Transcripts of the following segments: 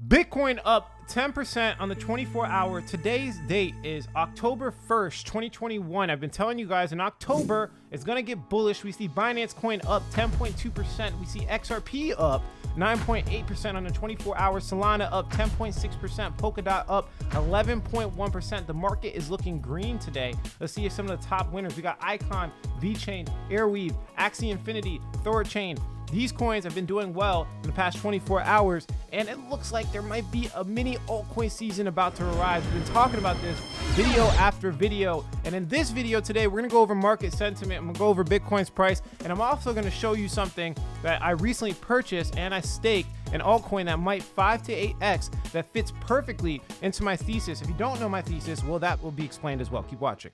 Bitcoin up 10% on the 24-hour. Today's date is October 1st, 2021. I've been telling you guys in October, it's going to get bullish. We see Binance Coin up 10.2%. We see XRP up 9.8% on the 24-hour. Solana up 10.6%. Polkadot up 11.1%. The market is looking green today. Let's see some of the top winners. We got Icon, VeChain, Airweave, Axie Infinity, Thorchain. These coins have been doing well in the past 24 hours, and it looks like there might be a mini altcoin season about to arise. We've been talking about this video after video, and in this video today, we're gonna go over market sentiment. I'm gonna go over Bitcoin's price, and I'm also gonna show you something that I recently purchased and I staked, an altcoin that might 5 to 8x that fits perfectly into my thesis. If you don't know my thesis, well, that will be explained as well. Keep watching.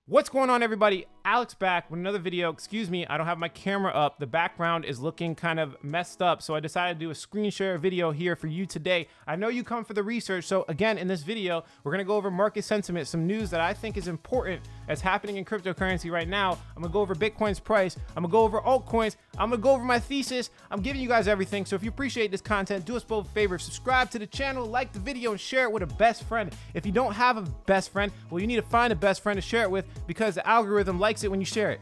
What's going on, everybody? Alex back with another video. Excuse me, I don't have my camera up. The background is looking kind of messed up, so I decided to do a screen share video here for you today. I know you come for the research, so again, in this video, we're gonna go over market sentiment, some news that I think is important that's happening in cryptocurrency right now. I'm gonna go over Bitcoin's price. I'm gonna go over altcoins. I'm gonna go over my thesis. I'm giving you guys everything, so if you appreciate this content, do us both a favor, subscribe to the channel, like the video, and share it with a best friend. If you don't have a best friend, well, you need to find a best friend to share it with, because the algorithm likes it when you share it,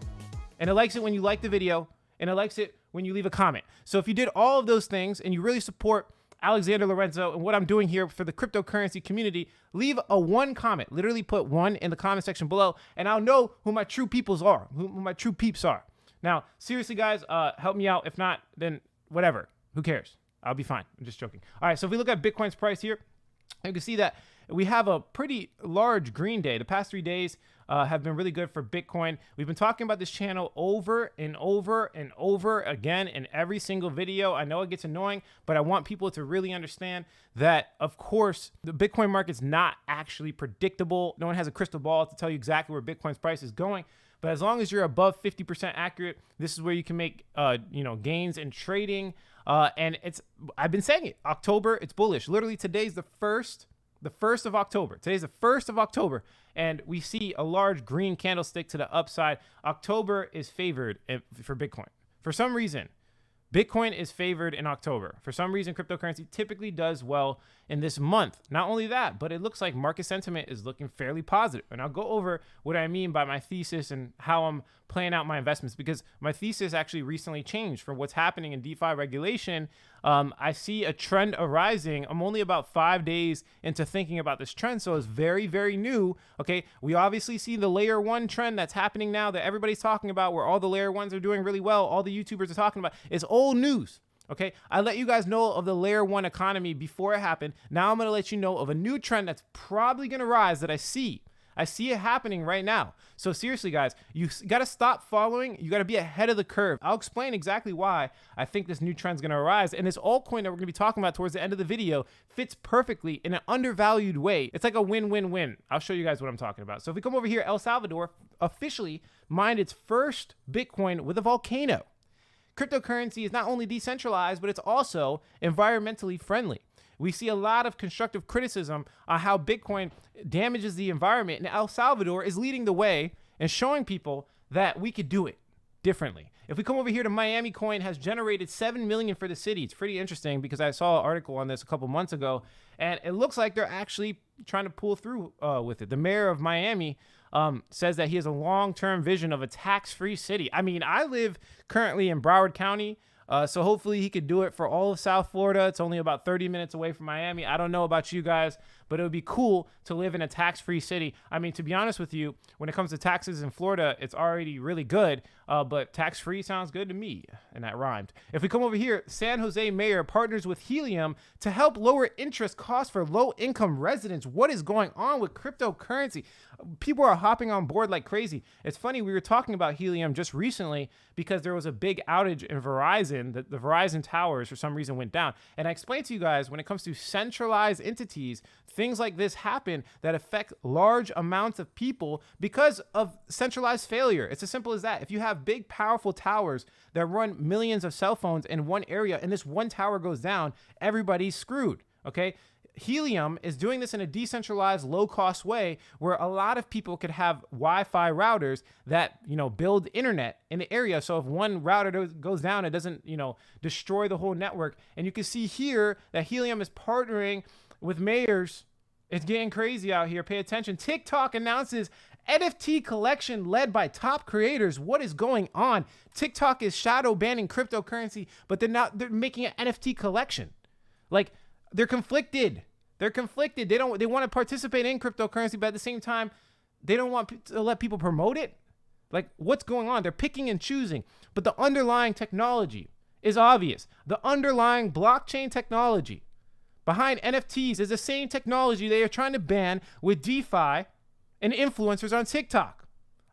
and it likes it when you like the video, and it likes it when you leave a comment. So if you did all of those things and you really support Alexander Lorenzo and what I'm doing here for the cryptocurrency community, leave a one comment. Literally put one in the comment section below, and I'll know who my true peoples are, who my true peeps are. Now, seriously, guys, help me out. If not, then whatever. Who cares? I'll be fine. I'm just joking. All right, so if we look at Bitcoin's price here, you can see that we have a pretty large green day. The past 3 days have been really good for Bitcoin. We've been talking about this channel over and over and over again in every single video. I know it gets annoying, but I want people to really understand that, of course, the Bitcoin market's not actually predictable. No one has a crystal ball to tell you exactly where Bitcoin's price is going. But as long as you're above 50% accurate, this is where you can make gains in trading. And I've been saying it. October, it's bullish. Literally, today's the first of October. Today's the 1st of October, and we see a large green candlestick to the upside. October is favored for Bitcoin. For some reason, Bitcoin is favored in October. For some reason, cryptocurrency typically does well in this month. Not only that, but it looks like market sentiment is looking fairly positive. And I'll go over what I mean by my thesis and how I'm playing out my investments, because my thesis actually recently changed from what's happening in DeFi regulation. I see a trend arising. I'm only about 5 days into thinking about this trend, so it's very, very new. Okay, we obviously see the layer one trend that's happening now that everybody's talking about, where all the layer ones are doing really well. All the YouTubers are talking about. It's old news. Okay, I let you guys know of the layer one economy before it happened. Now I'm going to let you know of a new trend that's probably going to rise that I see. I see it happening right now. So seriously, guys, you got to stop following. You got to be ahead of the curve. I'll explain exactly why I think this new trend is going to arise. And this altcoin that we're going to be talking about towards the end of the video fits perfectly in an undervalued way. It's like a win-win-win. I'll show you guys what I'm talking about. So if we come over here, El Salvador officially mined its first Bitcoin with a volcano. Cryptocurrency is not only decentralized, but it's also environmentally friendly. We see a lot of constructive criticism on how Bitcoin damages the environment, and El Salvador is leading the way and showing people that we could do it differently. If we come over here to Miami Coin, has generated 7 million for the city. It's pretty interesting because I saw an article on this a couple months ago, and it looks like they're actually trying to pull through with it. The mayor of Miami says that he has a long-term vision of a tax-free city. I mean, I live currently in Broward County, so hopefully he could do it for all of South Florida. It's only about 30 minutes away from Miami. I don't know about you guys, but it would be cool to live in a tax-free city. I mean, to be honest with you, when it comes to taxes in Florida, it's already really good, but tax-free sounds good to me, and that rhymed. If we come over here, San Jose mayor partners with Helium to help lower interest costs for low-income residents. What is going on with cryptocurrency? People are hopping on board like crazy. It's funny, we were talking about Helium just recently because there was a big outage in Verizon. The Verizon towers for some reason went down. And I explained to you guys, when it comes to centralized entities, things like this happen that affect large amounts of people because of centralized failure. It's as simple as that. If you have big, powerful towers that run millions of cell phones in one area and this one tower goes down, everybody's screwed. Okay? Helium is doing this in a decentralized, low-cost way where a lot of people could have Wi-Fi routers that, build internet in the area. So if one router goes down, it doesn't, destroy the whole network. And you can see here that Helium is partnering with mayors. It's getting crazy out here. Pay attention. TikTok announces NFT collection led by top creators. What is going on? TikTok is shadow banning cryptocurrency, but they're making an NFT collection. Like, they're conflicted. They want to participate in cryptocurrency, but at the same time, they don't want to let people promote it. Like, what's going on? They're picking and choosing. But the underlying technology is obvious. The underlying blockchain technology behind NFTs is the same technology they are trying to ban with DeFi and influencers on TikTok.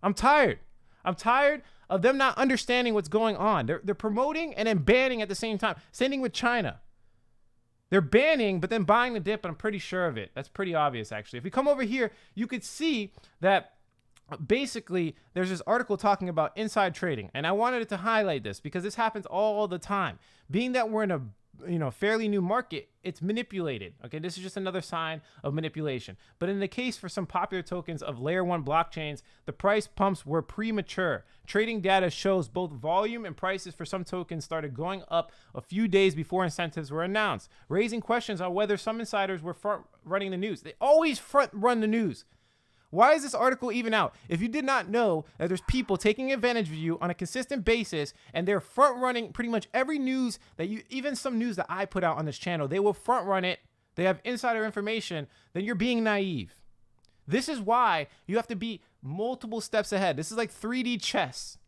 I'm tired of them not understanding what's going on. They're promoting and then banning at the same time. Same thing with China. They're banning, but then buying the dip, and I'm pretty sure of it. That's pretty obvious, actually. If we come over here, you could see that basically there's this article talking about inside trading. And I wanted to highlight this because this happens all the time. Being that we're in a fairly new market, it's manipulated. Okay, this is just another sign of manipulation. But in the case for some popular tokens of layer 1 blockchains, the price pumps were premature. Trading data shows both volume and prices for some tokens started going up a few days before incentives were announced, raising questions on whether some insiders were front running the news. They always front run the news. Why is this article even out? If you did not know that there's people taking advantage of you on a consistent basis and they're front running pretty much every news even some news that I put out on this channel, they will front run it. They have insider information, then you're being naive. This is why you have to be multiple steps ahead. This is like 3D chess.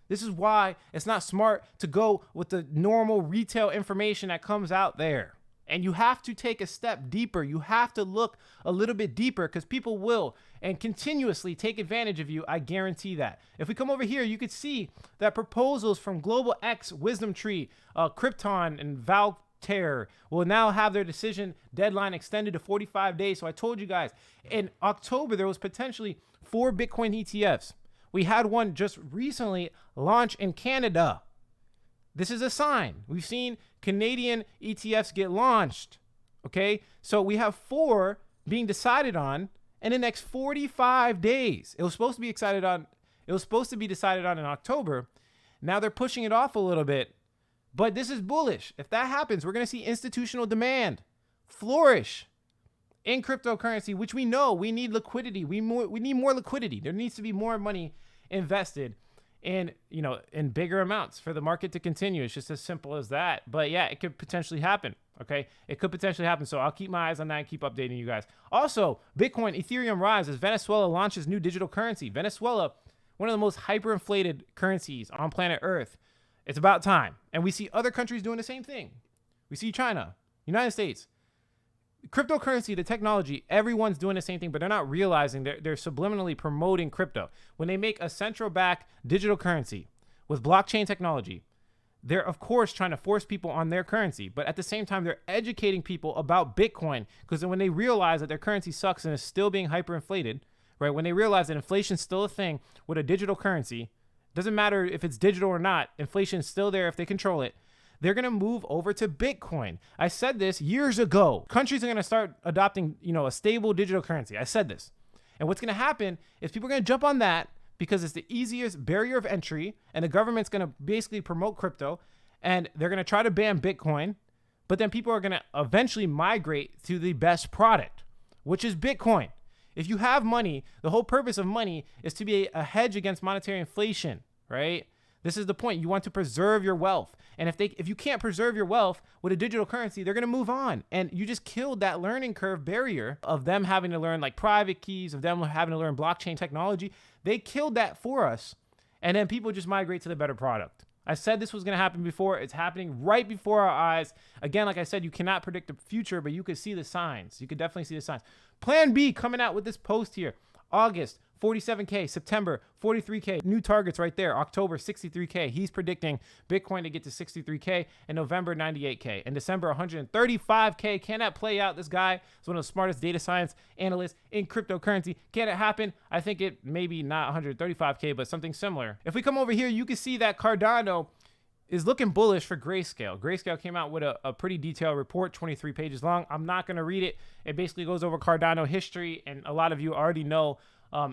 This is why it's not smart to go with the normal retail information that comes out there. And you have to take a step deeper. You have to look a little bit deeper because people will and continuously take advantage of you. I guarantee that. If we come over here, you could see that proposals from Global X, Wisdom Tree, Krypton, and Valtair will now have their decision deadline extended to 45 days. So I told you guys, in October, there was potentially 4 Bitcoin ETFs. We had one just recently launch in Canada. This is a sign. We've seen Canadian ETFs get launched. Okay, so we have 4 being decided on in the next 45 days. It was supposed to be decided on in October. Now they're pushing it off a little bit, but this is bullish. If that happens, we're going to see institutional demand flourish in cryptocurrency, which we know we need liquidity. We need more liquidity. There needs to be more money invested in bigger amounts for the market to continue. It's just as simple as that. But yeah, it could potentially happen. Okay, it could potentially happen. So I'll keep my eyes on that and keep updating you guys. Also, Bitcoin, Ethereum rise as Venezuela launches new digital currency. Venezuela, one of the most hyperinflated currencies on planet Earth. It's about time. And we see other countries doing the same thing. We see China, United States. Cryptocurrency, the technology, everyone's doing the same thing, but they're not realizing they're subliminally promoting crypto. When they make a central bank digital currency with blockchain technology, they're of course trying to force people on their currency, but at the same time, they're educating people about Bitcoin because when they realize that their currency sucks and is still being hyperinflated, right? When they realize that inflation's still a thing with a digital currency, doesn't matter if it's digital or not, inflation's still there if they control it. They're going to move over to Bitcoin. I said this years ago. Countries are going to start adopting, a stable digital currency. I said this. And what's going to happen is people are going to jump on that because it's the easiest barrier of entry, and the government's going to basically promote crypto, and they're going to try to ban Bitcoin, but then people are going to eventually migrate to the best product, which is Bitcoin. If you have money, the whole purpose of money is to be a hedge against monetary inflation, right? This is the point. You want to preserve your wealth. And if you can't preserve your wealth with a digital currency, they're going to move on. And you just killed that learning curve barrier of them having to learn like private keys, of them having to learn blockchain technology. They killed that for us. And then people just migrate to the better product. I said this was going to happen before. It's happening right before our eyes. Again, like I said, you cannot predict the future, but you could see the signs. You could definitely see the signs. Plan B coming out with this post here. August, 47K, September, 43K, new targets right there. October, 63K. He's predicting Bitcoin to get to 63K, in November, 98K, in December, 135K. Can that play out? This guy is one of the smartest data science analysts in cryptocurrency. Can it happen? I think it maybe not 135K, but something similar. If we come over here, you can see that Cardano is looking bullish for Grayscale. Grayscale came out with a pretty detailed report, 23 pages long. I'm not going to read it. It basically goes over Cardano history, and a lot of you already know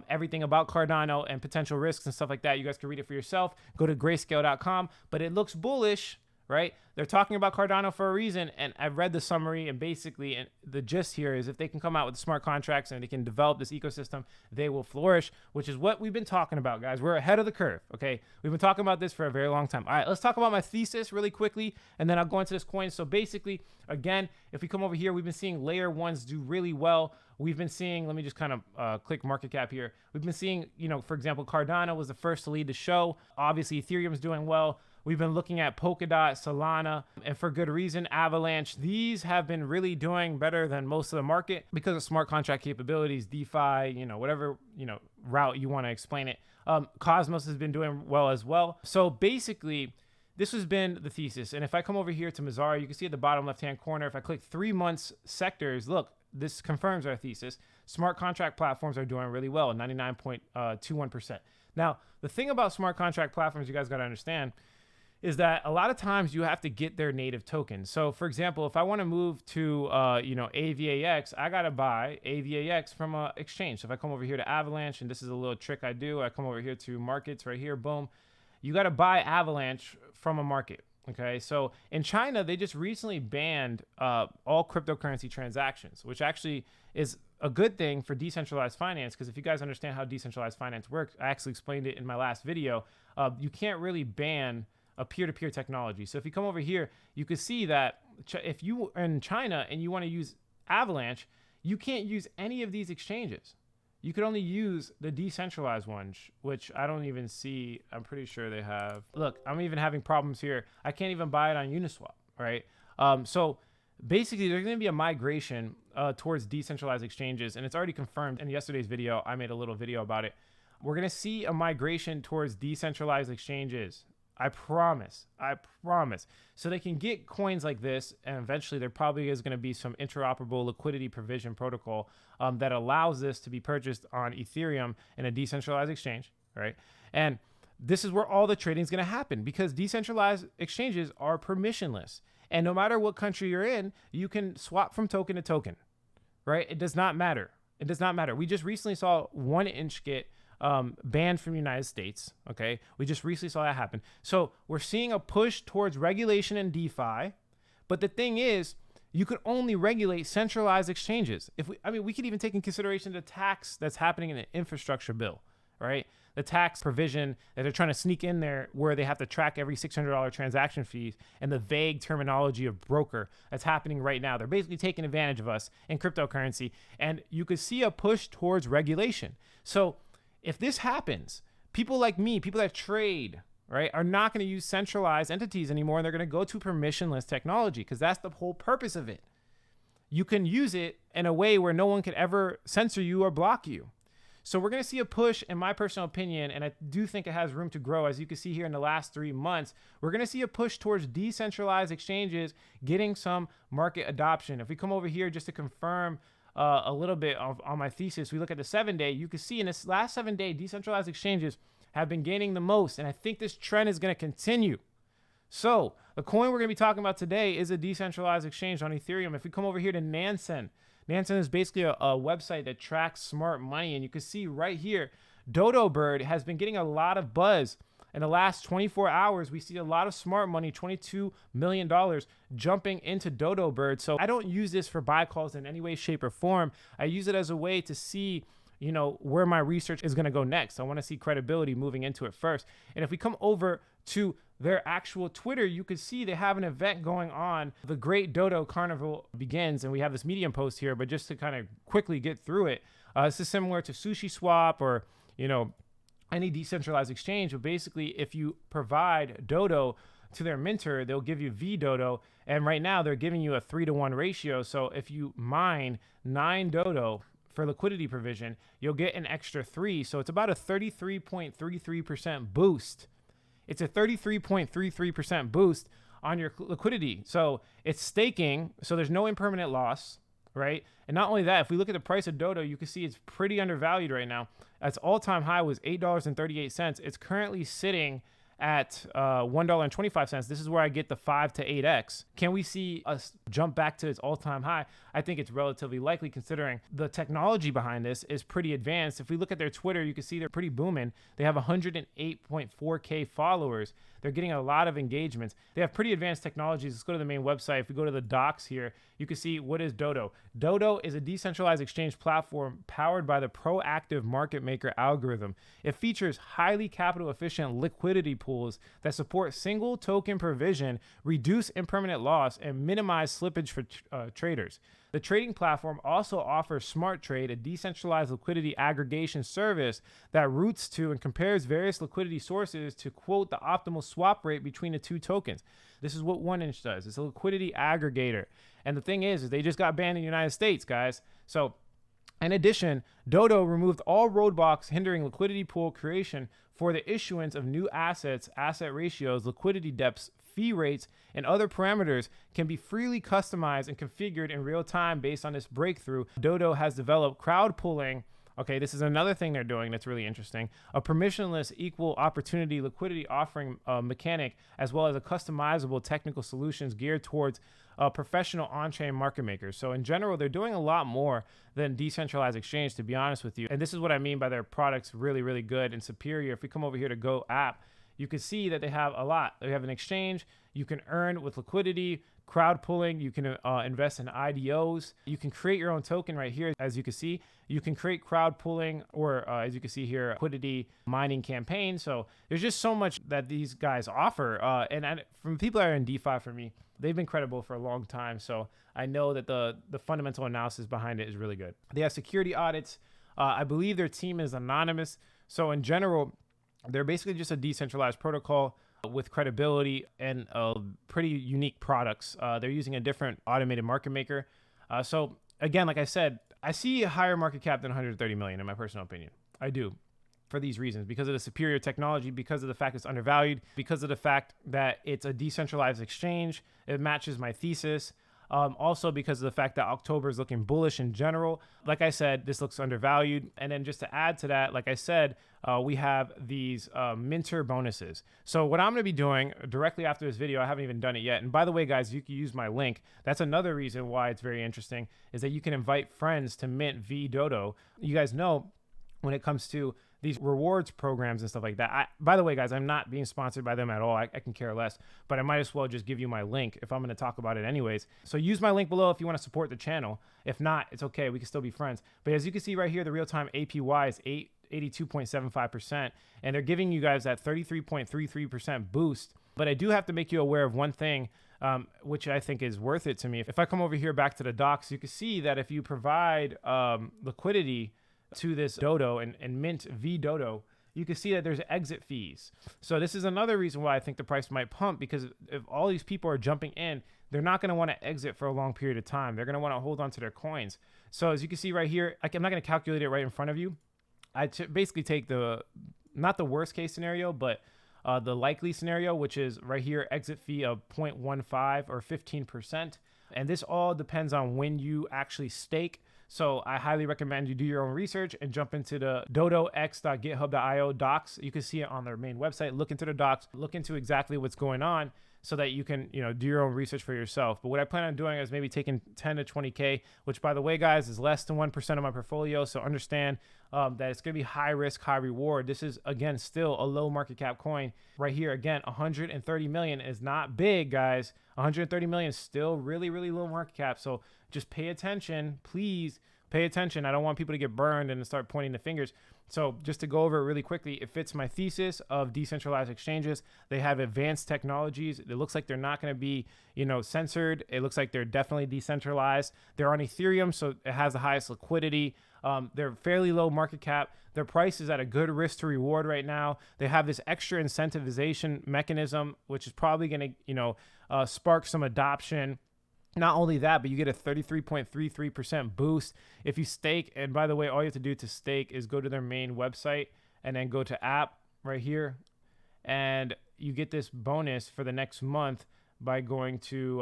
everything about Cardano and potential risks and stuff like that. You guys can read it for yourself. Go to grayscale.com, but it looks bullish, right? They're talking about Cardano for a reason, and I've read the summary, and basically and the gist here is if they can come out with smart contracts and they can develop this ecosystem, they will flourish, which is what we've been talking about, guys. We're ahead of the curve, okay? We've been talking about this for a very long time. All right, let's talk about my thesis really quickly, and then I'll go into this coin. So basically, again, if we come over here, we've been seeing layer ones do really well. We've been seeing, let me just kind of click market cap here. We've been seeing, for example, Cardano was the first to lead the show. Obviously, Ethereum's doing well. We've been looking at Polkadot, Solana, and for good reason, Avalanche. These have been really doing better than most of the market because of smart contract capabilities, DeFi, whatever, route you want to explain it. Cosmos has been doing well as well. So basically, this has been the thesis. And if I come over here to Mazzara, you can see at the bottom left-hand corner, if I click 3 months sectors, look, this confirms our thesis. Smart contract platforms are doing really well, 99.21%. Now, the thing about smart contract platforms you guys got to understand is that a lot of times you have to get their native tokens. So for example, if I want to move to, AVAX, I got to buy AVAX from an exchange. So if I come over here to Avalanche, and this is a little trick I do, I come over here to markets right here, boom. You got to buy Avalanche from a market. Okay, so in China, they just recently banned all cryptocurrency transactions, which actually is a good thing for decentralized finance, because if you guys understand how decentralized finance works, I actually explained it in my last video, you can't really ban a peer-to-peer technology. So if you come over here, you can see that if you are in China and you want to use Avalanche, you can't use any of these exchanges. You could only use the decentralized ones, which I don't even see. I'm pretty sure they have. Look, I'm even having problems here. I can't even buy it on Uniswap, right? So basically, there's going to be a migration towards decentralized exchanges, and it's already confirmed. In yesterday's video, I made a little video about it. We're going to see a migration towards decentralized exchanges. I promise. So they can get coins like this, and eventually there probably is going to be some interoperable liquidity provision protocol that allows this to be purchased on Ethereum in a decentralized exchange, right? And this is where all the trading is going to happen, because decentralized exchanges are permissionless. And no matter what country you're in, you can swap from token to token, right? It does not matter. It does not matter. We just recently saw 1inch get banned from the United States. Okay, we just recently saw that happen. So we're seeing a push towards regulation in DeFi, but the thing is, you could only regulate centralized exchanges. We could even take in consideration the tax that's happening in the infrastructure bill, right? The tax provision that they're trying to sneak in there, where they have to track every $600 transaction fees, and the vague terminology of broker that's happening right now. They're basically taking advantage of us in cryptocurrency, and you could see a push towards regulation. So if this happens, people like me, people that trade, right, are not going to use centralized entities anymore, and they're going to go to permissionless technology, because that's the whole purpose of it. You can use it in a way where no one can ever censor you or block you. So we're going to see a push, in my personal opinion, and I do think it has room to grow. As you can see here in the last 3 months, we're going to see a push towards decentralized exchanges getting some market adoption. If we come over here just to confirm a little bit on my thesis, we look at the 7-day, you can see in this last 7-day, decentralized exchanges have been gaining the most, and I think this trend is going to continue. So the coin we're going to be talking about today is a decentralized exchange on Ethereum. If we come over here to Nansen, Nansen is basically a website that tracks smart money, and you can see right here, Dodo Bird has been getting a lot of buzz. In the last 24 hours, we see a lot of smart money, $22 million, jumping into Dodo Bird. So I don't use this for buy calls in any way, shape, or form. I use it as a way to see, where my research is going to go next. I want to see credibility moving into it first. And if we come over to their actual Twitter, you can see they have an event going on. The Great Dodo Carnival begins, and we have this Medium post here, but just to kind of quickly get through it, this is similar to SushiSwap or, any decentralized exchange. But basically, if you provide Dodo to their minter, they'll give you VDodo. And right now they're giving you a 3-to-1 ratio. So if you mine 9 Dodo for liquidity provision, you'll get an extra 3. So it's about a 33.33% boost. It's a 33.33% boost on your liquidity. So it's staking. So there's no impermanent loss, right? And not only that, if we look at the price of Dodo, you can see it's pretty undervalued right now. Its all-time high was $8.38. It's currently sitting at $1.25. This is where I get the 5 to 8x. Can we see us jump back to its all-time high? I think it's relatively likely, considering the technology behind this is pretty advanced. If we look at their Twitter, you can see they're pretty booming. They have 108.4K followers. They're getting a lot of engagements. They have pretty advanced technologies. Let's go to the main website. If we go to the docs here, you can see what is Dodo. Dodo is a decentralized exchange platform powered by the proactive market maker algorithm. It features highly capital efficient liquidity pools that support single token provision, reduce impermanent loss, and minimize slippage for traders. The trading platform also offers Smart Trade, a decentralized liquidity aggregation service that routes to and compares various liquidity sources to quote the optimal swap rate between the two tokens. This is what 1inch does. It's a liquidity aggregator. And the thing is they just got banned in the United States, guys. So in addition, Dodo removed all roadblocks hindering liquidity pool creation for the issuance of new assets, asset ratios, liquidity depths, fee rates, and other parameters can be freely customized and configured in real time based on this breakthrough. Dodo has developed crowd pooling. Okay, this is another thing they're doing that's really interesting. A permissionless equal opportunity liquidity offering mechanic, as well as a customizable technical solutions geared towards professional on-chain market makers. So in general, they're doing a lot more than decentralized exchange, to be honest with you. And this is what I mean by their products really, really good and superior. If we come over here to Go app, you can see that they have a lot. They have an exchange. You can earn with liquidity, crowd pulling. You can invest in IDOs. You can create your own token right here. As you can see, you can create crowd pulling or as you can see here, liquidity mining campaign. So there's just so much that these guys offer. And from people that are in DeFi, for me, they've been credible for a long time. So I know that the fundamental analysis behind it is really good. They have security audits. I believe their team is anonymous. So in general, they're basically just a decentralized protocol with credibility and pretty unique products. They're using a different automated market maker. So again, like I said, I see a higher market cap than 130 million in my personal opinion. I do, for these reasons, because of the superior technology, because of the fact it's undervalued, because of the fact that it's a decentralized exchange. It matches my thesis. Also because of the fact that October is looking bullish in general. Like I said, this looks undervalued. And then just to add to that, like I said, we have these minter bonuses. So what I'm going to be doing directly after this video, I haven't even done it yet. And by the way, guys, you can use my link. That's another reason why it's very interesting, is that you can invite friends to mint VDodo. You guys know when it comes to these rewards programs and stuff like that. By the way, guys, I'm not being sponsored by them at all. I can care less, but I might as well just give you my link if I'm going to talk about it anyways. So use my link below if you want to support the channel. If not, it's okay. We can still be friends. But as you can see right here, the real-time APY is 82.75%, and they're giving you guys that 33.33% boost. But I do have to make you aware of one thing, which I think is worth it to me. If I come over here back to the docs, you can see that if you provide liquidity to this Dodo and mint VDodo, you can see that there's exit fees. So this is another reason why I think the price might pump, because if all these people are jumping in, they're not going to want to exit for a long period of time. They're going to want to hold on to their coins. So as you can see right here, I'm not going to calculate it right in front of you. I basically take not the worst case scenario, but the likely scenario, which is right here, exit fee of 0.15 or 15%. And this all depends on when you actually stake. So I highly recommend you do your own research and jump into the dodox.github.io docs. You can see it on their main website. Look into the docs, look into exactly what's going on so that you can, do your own research for yourself. But what I plan on doing is maybe taking 10 to 20K, which by the way, guys, is less than 1% of my portfolio. So understand that it's going to be high risk, high reward. This is, again, still a low market cap coin right here. Again, 130 million is not big, guys. 130 million is still really, really low market cap. So just pay attention, please pay attention. I don't want people to get burned and start pointing the fingers. So just to go over it really quickly, it fits my thesis of decentralized exchanges. They have advanced technologies. It looks like they're not going to be, censored. It looks like they're definitely decentralized. They're on Ethereum, so it has the highest liquidity. They're fairly low market cap. Their price is at a good risk to reward right now. They have this extra incentivization mechanism, which is probably going to, spark some adoption. Not only that, but you get a 33.33% boost if you stake. And by the way, all you have to do to stake is go to their main website and then go to app right here. And you get this bonus for the next month by going to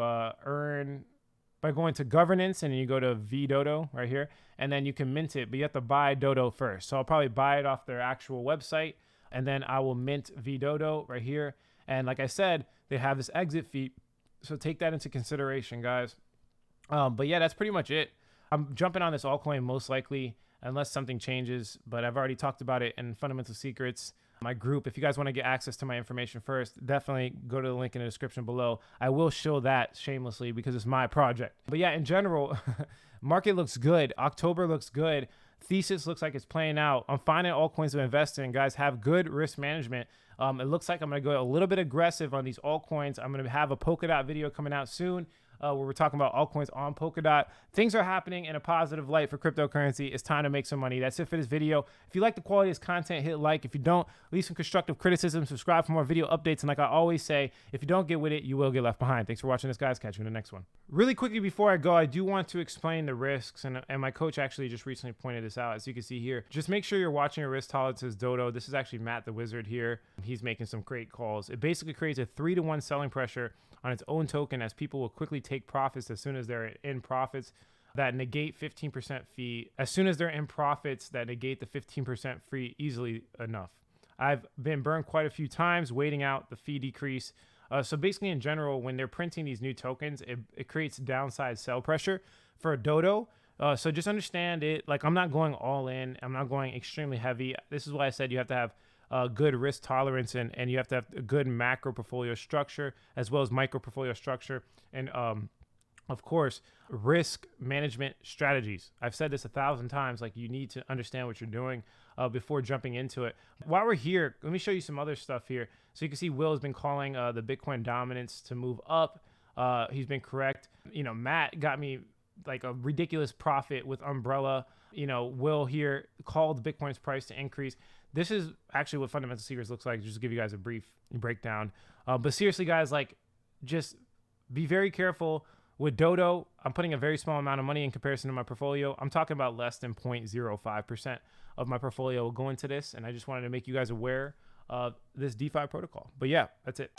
governance, and then you go to VDodo right here, and then you can mint it, but you have to buy Dodo first. So I'll probably buy it off their actual website. and then I will mint VDodo right here. And like I said, they have this exit fee, so take that into consideration, guys. But yeah, that's pretty much it. I'm jumping on this altcoin most likely unless something changes, but I've already talked about it in Fundamental Secrets, my group. If you guys want to get access to my information first, definitely go to the link in the description below. I will show that shamelessly because it's my project. But yeah, in general, market looks good. October looks good. Thesis looks like it's playing out. I'm finding altcoins to invest in. Guys, have good risk management. It looks like I'm going to go a little bit aggressive on these altcoins. I'm going to have a Polkadot video coming out soon where we're talking about altcoins on Polkadot. Things are happening in a positive light for cryptocurrency. It's time to make some money. That's it for this video. If you like the quality of this content, hit like. If you don't, leave some constructive criticism. Subscribe for more video updates. And like I always say, if you don't get with it, you will get left behind. Thanks for watching this, guys. Catch you in the next one. Really quickly before I go, I do want to explain the risks. And my coach actually just recently pointed this out. As you can see here, just make sure you're watching your risk tolerances. Dodo. This is actually Matt the Wizard here. He's making some great calls. It basically creates a 3-to-1 selling pressure on its own token, as people will quickly take profits as soon as they're in profits that negate 15% fee. As soon as they're in profits that negate the 15% fee easily enough. I've been burned quite a few times waiting out the fee decrease. So basically in general, when they're printing these new tokens, it creates downside sell pressure for a Dodo. So just understand it. Like, I'm not going all in. I'm not going extremely heavy. This is why I said you have to have good risk tolerance and you have to have a good macro portfolio structure as well as micro portfolio structure. And of course, risk management strategies. I've said this 1,000 times, like you need to understand what you're doing before jumping into it. While we're here, let me show you some other stuff here. So you can see Will has been calling the Bitcoin dominance to move up. He's been correct. You know, Matt got me like a ridiculous profit with Umbrella. You know, Will here called Bitcoin's price to increase. This is actually what Fundamental Secrets looks like, just to give you guys a brief breakdown. But seriously, guys, like, just be very careful with Dodo. I'm putting a very small amount of money in comparison to my portfolio. I'm talking about less than 0.05% of my portfolio will go into this. And I just wanted to make you guys aware of this DeFi protocol. But yeah, that's it.